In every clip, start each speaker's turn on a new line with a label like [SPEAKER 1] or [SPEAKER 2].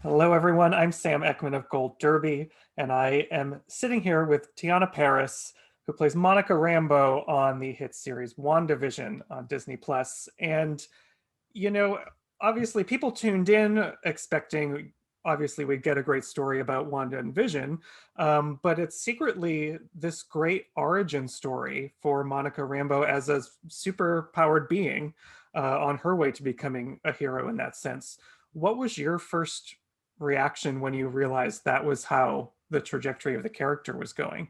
[SPEAKER 1] Hello, everyone. I'm Sam Eckmann of Gold Derby, and I am sitting here with Teyonah Parris, who plays Monica Rambeau on the hit series WandaVision on Disney Plus. And, you know, obviously people tuned in expecting, obviously, we'd get a great story about Wanda and Vision, but it's secretly this great origin story for Monica Rambeau as a super powered being on her way to becoming a hero in that sense. What was your first reaction when you realized that was how the trajectory of the character was going?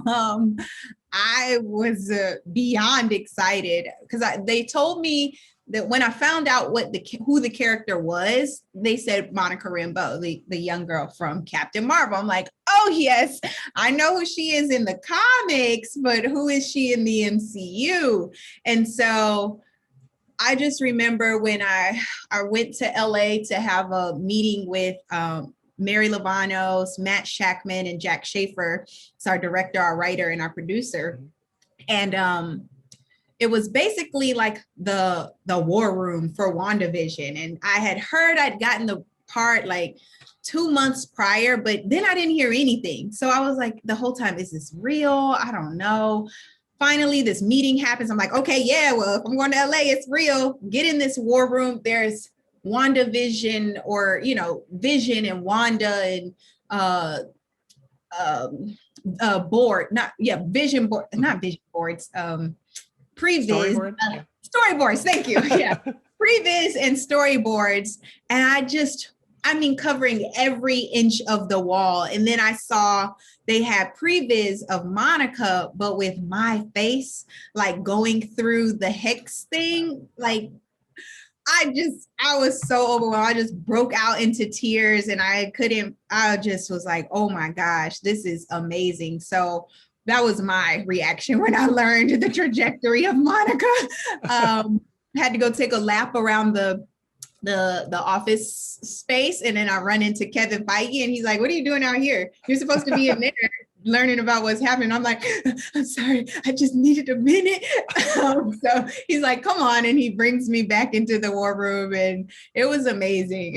[SPEAKER 2] um, I was beyond excited because they told me that when I found out who the character was, they said Monica Rambeau, the young girl from Captain Marvel. I'm like, oh yes, I know who she is in the comics, but who is she in the MCU? And so I just remember when I went to LA to have a meeting with Mary Lavanos, Matt Shackman, and Jack Schaefer. It's our director, our writer, and our producer. And it was basically like the war room for WandaVision. And I had heard I'd gotten the part like 2 months prior, but then I didn't hear anything. So I was like, the whole time, is this real? I don't know. Finally, this meeting happens. I'm like, okay, yeah, well, if I'm going to LA, it's real. Get in this war room. There's WandaVision, or, Vision and Wanda and board, vision board, not vision boards, previs,
[SPEAKER 1] Storyboard?
[SPEAKER 2] storyboards, thank you. Yeah, previs and storyboards. And covering every inch of the wall. And then I saw they had previs of Monica, but with my face, like going through the hex thing. Like, I was so overwhelmed. I just broke out into tears and I just was like, oh my gosh, this is amazing. So that was my reaction when I learned the trajectory of Monica. Had to go take a lap around the office space, and then I run into Kevin Feige and he's like, what are you doing out here? You're supposed to be in there learning about what's happening. I'm like, I'm sorry, I just needed a minute. So he's like, come on, and he brings me back into the war room, and it was amazing.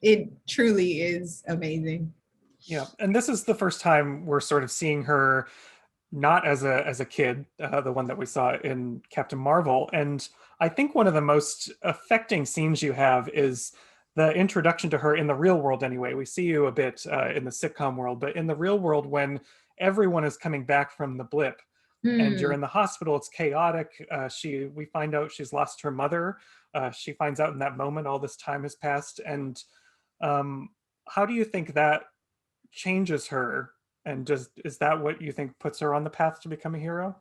[SPEAKER 2] It truly is amazing.
[SPEAKER 1] Yeah, and this is the first time we're sort of seeing her not as a kid, the one that we saw in Captain Marvel. And I think one of the most affecting scenes you have is the introduction to her in the real world anyway. We see you a bit in the sitcom world, but in the real world, when everyone is coming back from the blip and you're in the hospital, it's chaotic. We find out she's lost her mother. She finds out in that moment all this time has passed. And how do you think that changes her? And is that what you think puts her on the path to become a hero?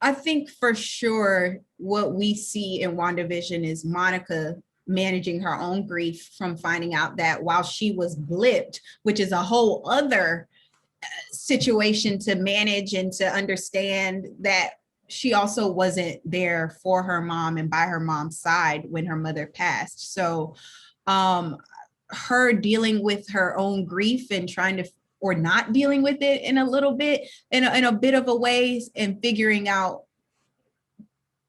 [SPEAKER 2] I think for sure what we see in WandaVision is Monica managing her own grief from finding out that while she was blipped, which is a whole other situation to manage and to understand, that she also wasn't there for her mom and by her mom's side when her mother passed. So her dealing with her own grief and trying to, or not dealing with it in a bit of a way, and figuring out,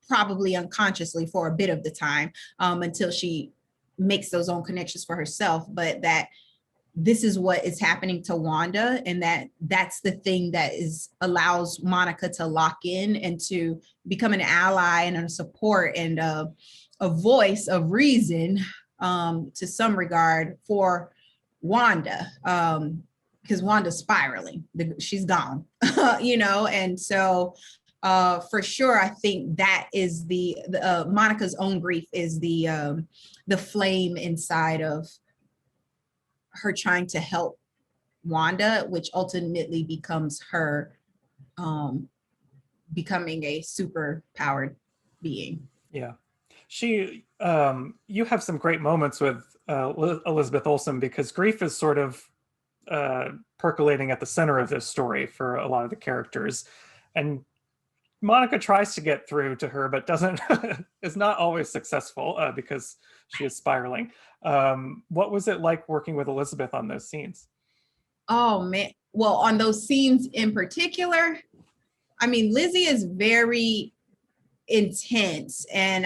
[SPEAKER 2] probably unconsciously for a bit of the time, until she makes those own connections for herself, but that this is what is happening to Wanda, and that's the thing that allows Monica to lock in and to become an ally and a support and a voice of reason, to some regard, for Wanda. Because Wanda's spiraling, she's gone, and so for sure, I think that is the Monica's own grief is the flame inside of her trying to help Wanda, which ultimately becomes her becoming a super powered being.
[SPEAKER 1] Yeah. You have some great moments with Elizabeth Olsen, because grief is sort of percolating at the center of this story for a lot of the characters. And Monica tries to get through to her, but doesn't is not always successful because she is spiraling. What was it like working with Elizabeth on those scenes?
[SPEAKER 2] Oh man, well, on those scenes in particular, I mean, Lizzie is very intense, and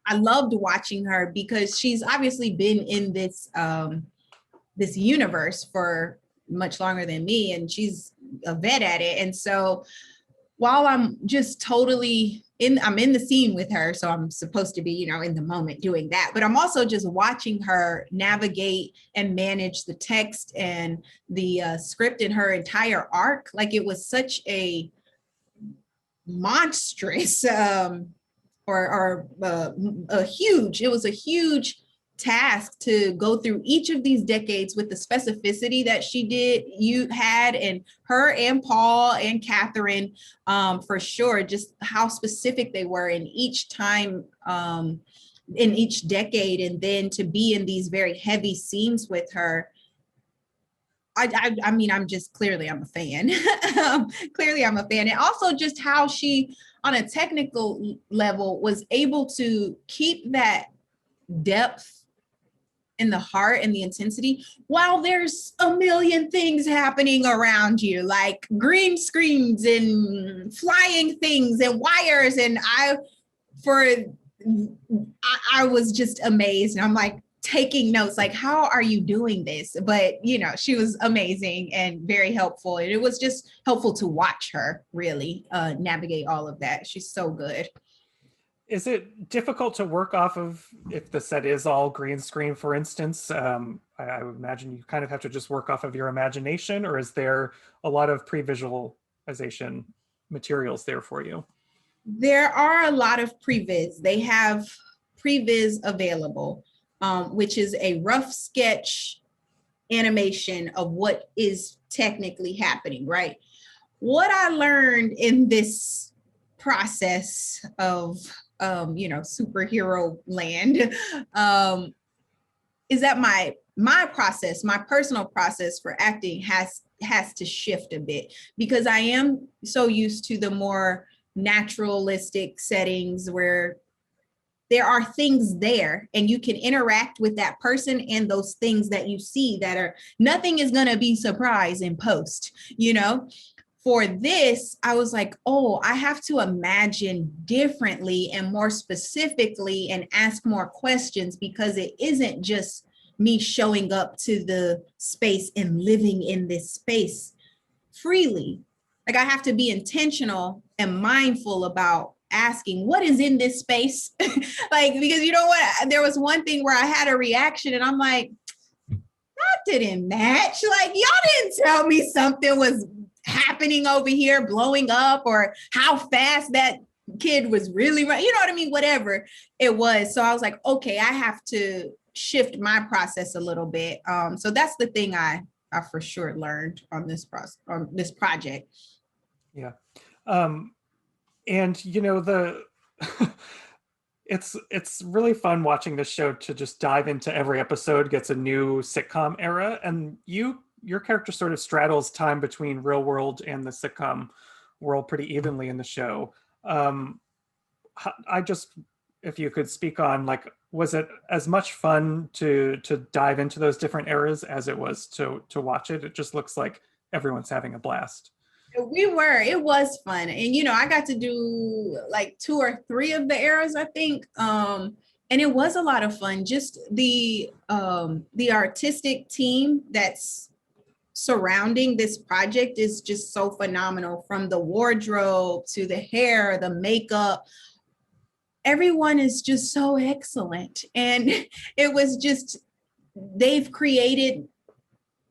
[SPEAKER 2] I loved watching her because she's obviously been in this universe for much longer than me, and she's a vet at it. And so while I'm just totally I'm in the scene with her, so I'm supposed to be, in the moment doing that, but I'm also just watching her navigate and manage the text and the script in her entire arc. Like, it was such a monstrous it was a huge task to go through each of these decades with the specificity that you had, and her and Paul and Catherine, for sure, just how specific they were in each time, in each decade, and then to be in these very heavy scenes with her. I mean, I'm a fan. Clearly I'm a fan. And also just how she, on a technical level, was able to keep that depth in the heart and the intensity while there's a million things happening around you, like green screens and flying things and wires. And I was just amazed. And I'm like, taking notes, like, how are you doing this? But she was amazing and very helpful, and it was just helpful to watch her really navigate all of that. She's so good.
[SPEAKER 1] Is it difficult to work off of if the set is all green screen, for instance? I would imagine you kind of have to just work off of your imagination, or is there a lot of pre-visualization materials there for you?
[SPEAKER 2] There are a lot of previs. They have previs available, which is a rough sketch animation of what is technically happening, right? What I learned in this process of, superhero land, is that my process, my personal process for acting has to shift a bit, because I am so used to the more naturalistic settings where there are things there and you can interact with that person and those things that you see that are, nothing is going to be surprise in post. For this, I was like, oh, I have to imagine differently and more specifically and ask more questions, because it isn't just me showing up to the space and living in this space freely. Like, I have to be intentional and mindful about asking what is in this space. Like, because there was one thing where I had a reaction and I'm like, that didn't match. Like, y'all didn't tell me something was happening over here, blowing up, or how fast that kid was really running. You know what I mean? Whatever it was. So I was like, okay, I have to shift my process a little bit. So that's the thing I for sure learned on this project.
[SPEAKER 1] Yeah. And it's really fun watching this show to just dive into every episode gets a new sitcom era, and your character sort of straddles time between real world and the sitcom world pretty evenly in the show. If you could speak on, like, was it as much fun to dive into those different eras as it was to watch it? It just looks like everyone's having a blast.
[SPEAKER 2] It was fun. And, I got to do like 2 or 3 of the eras, I think. And it was a lot of fun. Just the artistic team that's surrounding this project is just so phenomenal, from the wardrobe to the hair, the makeup. Everyone is just so excellent. And it was just, they've created,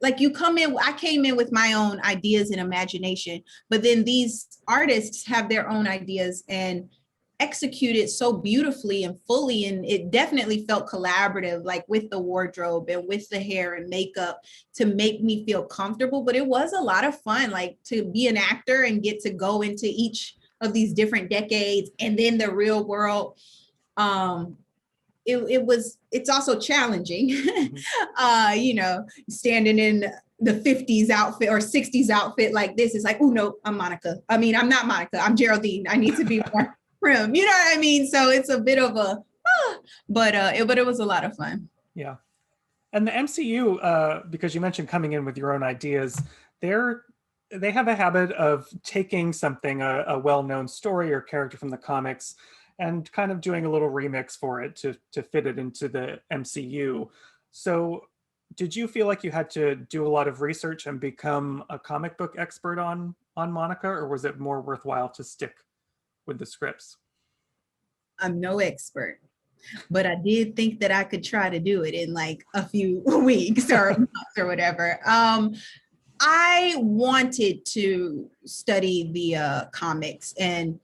[SPEAKER 2] like, I came in with my own ideas and imagination, but then these artists have their own ideas and execute it so beautifully and fully. And it definitely felt collaborative, like with the wardrobe and with the hair and makeup, to make me feel comfortable. But it was a lot of fun, like, to be an actor and get to go into each of these different decades and then the real world. It's also challenging, standing in the 50s outfit or 60s outfit like this. Is like, oh no, I'm Monica. I mean, I'm not Monica, I'm Geraldine. I need to be more prim. You know what I mean? So it's a bit of a, but it was a lot of fun.
[SPEAKER 1] Yeah. And the MCU, because you mentioned coming in with your own ideas, they have a habit of taking something, a well-known story or character from the comics, and kind of doing a little remix for it to fit it into the MCU. So did you feel like you had to do a lot of research and become a comic book expert on Monica, or was it more worthwhile to stick with the scripts?
[SPEAKER 2] I'm no expert, but I did think that I could try to do it in like a few weeks or months or whatever. I wanted to study the comics and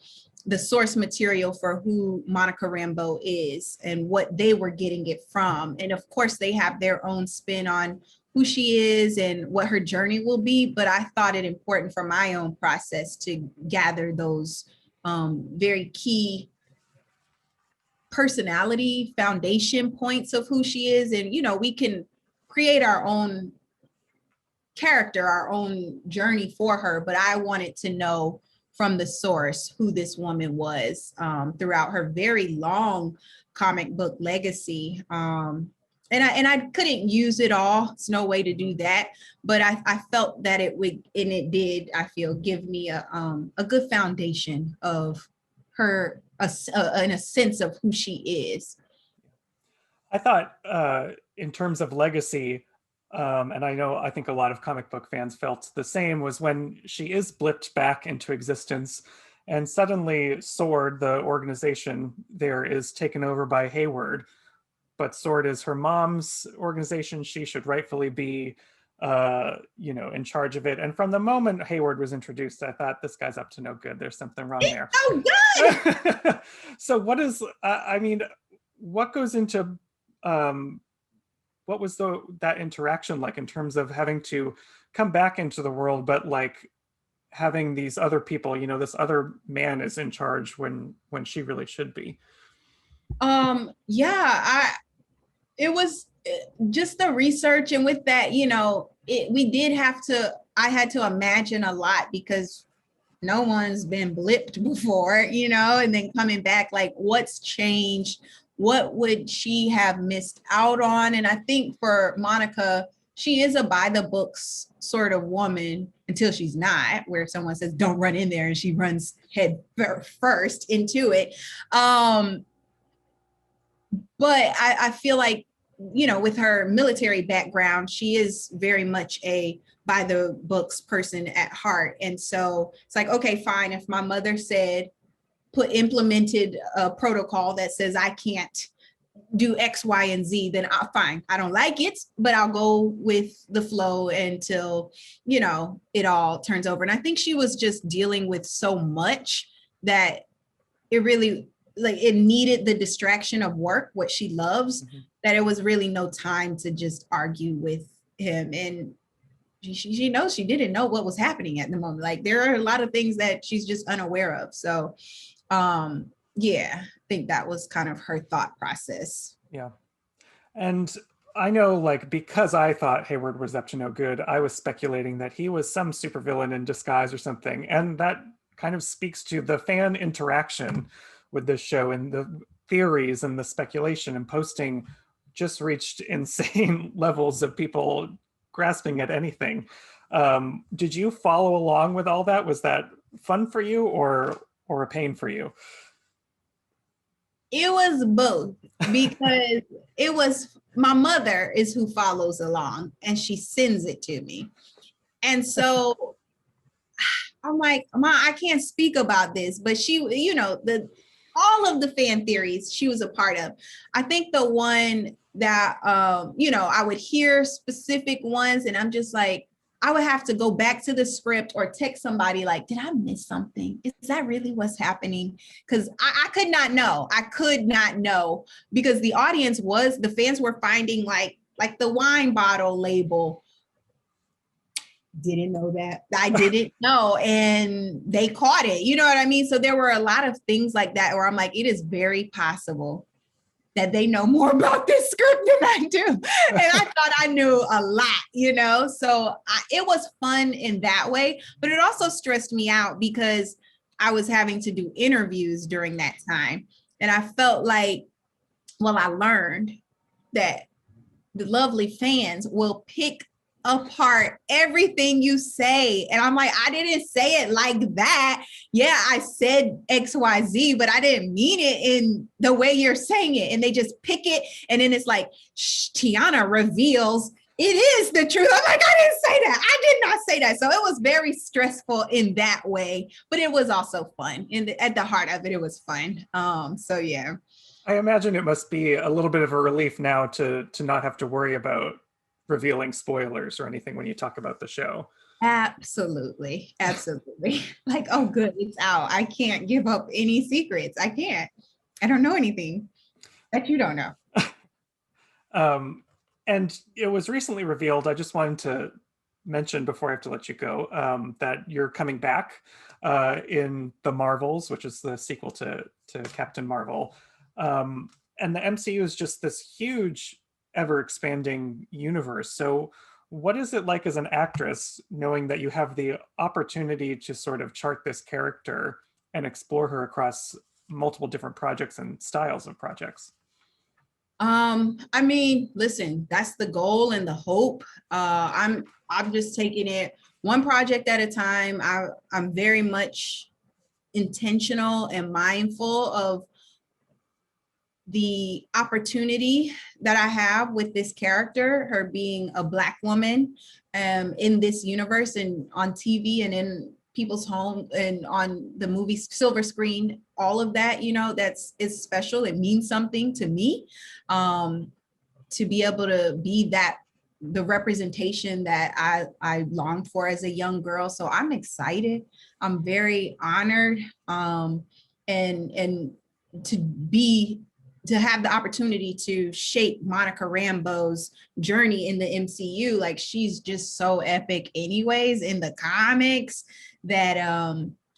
[SPEAKER 2] the source material for who Monica Rambeau is and what they were getting it from. And of course, they have their own spin on who she is and what her journey will be. But I thought it important for my own process to gather those very key personality foundation points of who she is. And, you know, we can create our own character, our own journey for her, but I wanted to know from the source who this woman was throughout her very long comic book legacy. And I couldn't use it all. It's no way to do that, but I felt that it would, and it did, I feel, give me a good foundation of her, in a sense of who she is.
[SPEAKER 1] I thought in terms of legacy, and I think a lot of comic book fans felt the same, was when she is blipped back into existence and suddenly SWORD, the organization there, is taken over by Hayward. But SWORD is her mom's organization. She should rightfully be, in charge of it. And from the moment Hayward was introduced, I thought, this guy's up to no good. There's something wrong there.
[SPEAKER 2] Oh, good.
[SPEAKER 1] So what is, what goes into, what was that interaction like in terms of having to come back into the world, but like having these other people, this other man is in charge when she really should be?
[SPEAKER 2] It was just the research, and with that, I had to imagine a lot because no one's been blipped before, and then coming back, like, what's changed? What would she have missed out on? And I think for Monica, she is a by the books sort of woman until she's not, where someone says, don't run in there, and she runs head first into it. But I feel like, with her military background, she is very much a by the books person at heart. And so it's like, okay, fine. If my mother said, implemented a protocol that says I can't do X, Y, and Z, then fine. I don't like it, but I'll go with the flow until, it all turns over. And I think she was just dealing with so much that it really, it needed the distraction of work, what she loves, that it was really no time to just argue with him. And she knows she didn't know what was happening at the moment. Like, there are a lot of things that she's just unaware of. So I think that was kind of her thought process.
[SPEAKER 1] Yeah. And I know, because I thought Hayward was up to no good, I was speculating that he was some supervillain in disguise or something. And that kind of speaks to the fan interaction with this show, and the theories and the speculation and posting just reached insane levels of people grasping at anything. Did you follow along with all that? Was that fun for you or a pain for you?
[SPEAKER 2] It was both, because it was, my mother is who follows along and she sends it to me. And so I'm like, Ma, I can't speak about this, but she, all of the fan theories she was a part of. I think the one that, I would hear specific ones and I'm just like, I would have to go back to the script or text somebody like, did I miss something? Is that really what's happening? Because I could not know. I could not know, because the audience the fans were finding like the wine bottle label. Didn't know that. I didn't know. And they caught it. You know what I mean? So there were a lot of things like that where I'm like, it is very possible that they know more about this script than I do. And I thought I knew a lot, So it was fun in that way, but it also stressed me out because I was having to do interviews during that time. And I felt like, I learned that the lovely fans will pick apart everything you say. And I'm like, I didn't say it like that. Yeah, I said XYZ, but I didn't mean it in the way you're saying it. And they just pick it. And then it's like, Teyonah reveals it is the truth. I'm like, I didn't say that. I did not say that. So it was very stressful in that way, but it was also fun. At the heart of it, it was fun. So yeah.
[SPEAKER 1] I imagine it must be a little bit of a relief now to not have to worry about revealing spoilers or anything when you talk about the show.
[SPEAKER 2] Absolutely. Absolutely. Like, oh, good, it's out. I can't give up any secrets. I can't. I don't know anything that you don't know.
[SPEAKER 1] And it was recently revealed, I just wanted to mention before I have to let you go, that you're coming back in The Marvels, which is the sequel to Captain Marvel. And the MCU is just this huge, ever expanding universe. So, what is it like as an actress knowing that you have the opportunity to sort of chart this character and explore her across multiple different projects and styles of projects?
[SPEAKER 2] I mean, listen, that's the goal and the hope. I'm just taking it one project at a time. I'm very much intentional and mindful of the opportunity that I have with this character, her being a Black woman in this universe and on TV and in people's home and on the movie silver screen, all of that, you know, it's special. It means something to me to be able to be that the representation that I longed for as a young girl. So I'm excited. I'm very honored and to have the opportunity to shape Monica Rambeau's journey in the MCU. Like, she's just so epic anyways in the comics that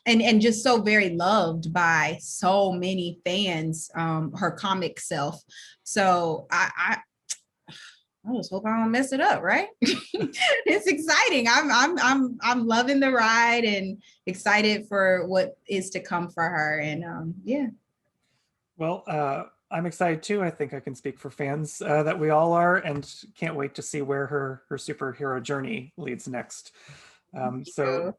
[SPEAKER 2] and just so very loved by so many fans, her comic self. So I just hope I don't mess it up, right? It's exciting. I'm loving the ride and excited for what is to come for her. And yeah.
[SPEAKER 1] Well, I'm excited too. I think I can speak for fans that we all are, and can't wait to see where her superhero journey leads next. So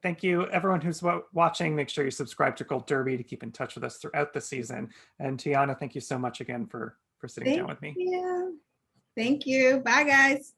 [SPEAKER 1] thank you, everyone who's watching. Make sure you subscribe to Gold Derby to keep in touch with us throughout the season. And Teyonah, thank you so much again for sitting down with me.
[SPEAKER 2] Yeah. Thank you. Bye, guys.